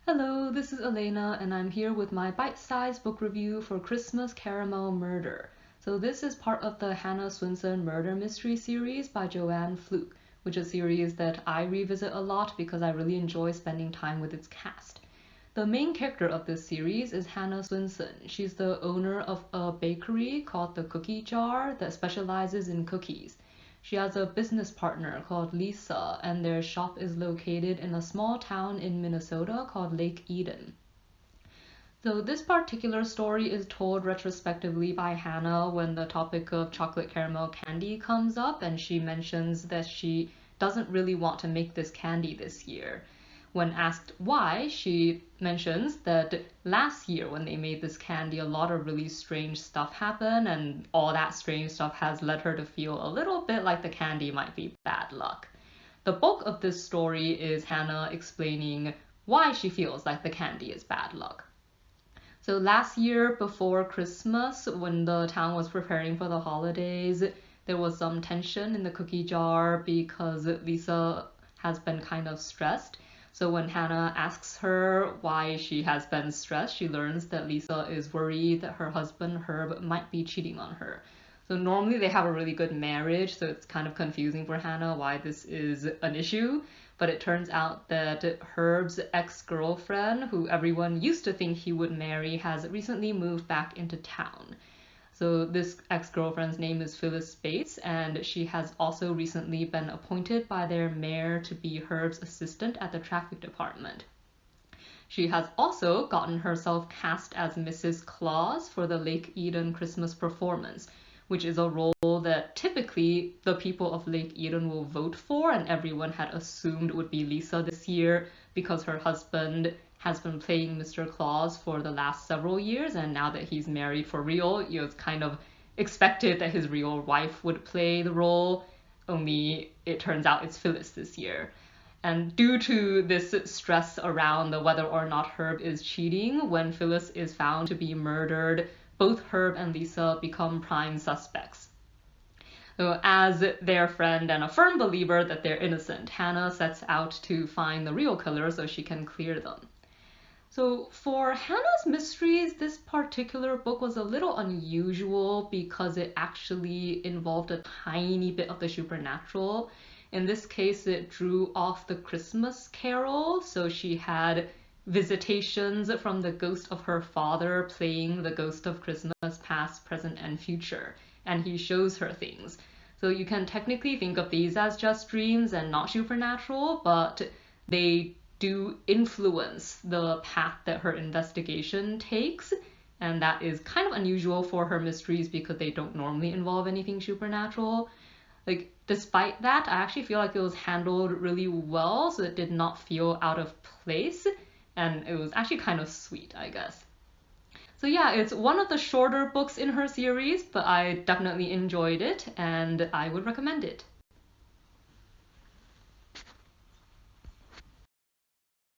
Hello, this is Elena, and I'm here with my bite-sized book review for Christmas Caramel Murder. So this is part of the Hannah Swenson murder mystery series by Joanne Fluke, which is a series that I revisit a lot because I really enjoy spending time with its cast. The main character of this series is Hannah Swenson. She's the owner of a bakery called the Cookie Jar that specializes in cookies. She has a business partner called Lisa, and their shop is located in a small town in Minnesota called Lake Eden. So this particular story is told retrospectively by Hannah when the topic of chocolate caramel candy comes up, and she mentions that she doesn't really want to make this candy this year. When asked why, she mentions that last year when they made this candy, a lot of really strange stuff happened, and all that strange stuff has led her to feel a little bit like the candy might be bad luck. The bulk of this story is Hannah explaining why she feels like the candy is bad luck. So last year before Christmas, when the town was preparing for the holidays, there was some tension in the cookie jar because Lisa has been kind of stressed. So when Hannah asks her why she has been stressed, she learns that Lisa is worried that her husband Herb might be cheating on her. So normally they have a really good marriage, so it's kind of confusing for Hannah why this is an issue. But it turns out that Herb's ex-girlfriend, who everyone used to think he would marry, has recently moved back into town. So this ex-girlfriend's name is Phyllis Bates, and she has also recently been appointed by their mayor to be Herb's assistant at the traffic department. She has also gotten herself cast as Mrs. Claus for the Lake Eden Christmas performance, which is a role that typically the people of Lake Eden will vote for, and everyone had assumed would be Lisa this year because her husband has been playing Mr. Claus for the last several years, and now that he's married for real, it's kind of expected that his real wife would play the role, only it turns out it's Phyllis this year. And due to this stress around the whether or not Herb is cheating, when Phyllis is found to be murdered, both Herb and Lisa become prime suspects. So as their friend and a firm believer that they're innocent, Hannah sets out to find the real killer so she can clear them. So for Hannah's mysteries, this particular book was a little unusual because it actually involved a tiny bit of the supernatural. In this case, it drew off the Christmas Carol, so she had visitations from the ghost of her father playing the ghost of Christmas past, present, and future, and he shows her things. So you can technically think of these as just dreams and not supernatural, but they do influence the path that her investigation takes, and that is kind of unusual for her mysteries because they don't normally involve anything supernatural. Despite that, I actually feel like it was handled really well, so it did not feel out of place, and it was actually kind of sweet, I guess. So yeah, it's one of the shorter books in her series, but I definitely enjoyed it, and I would recommend it.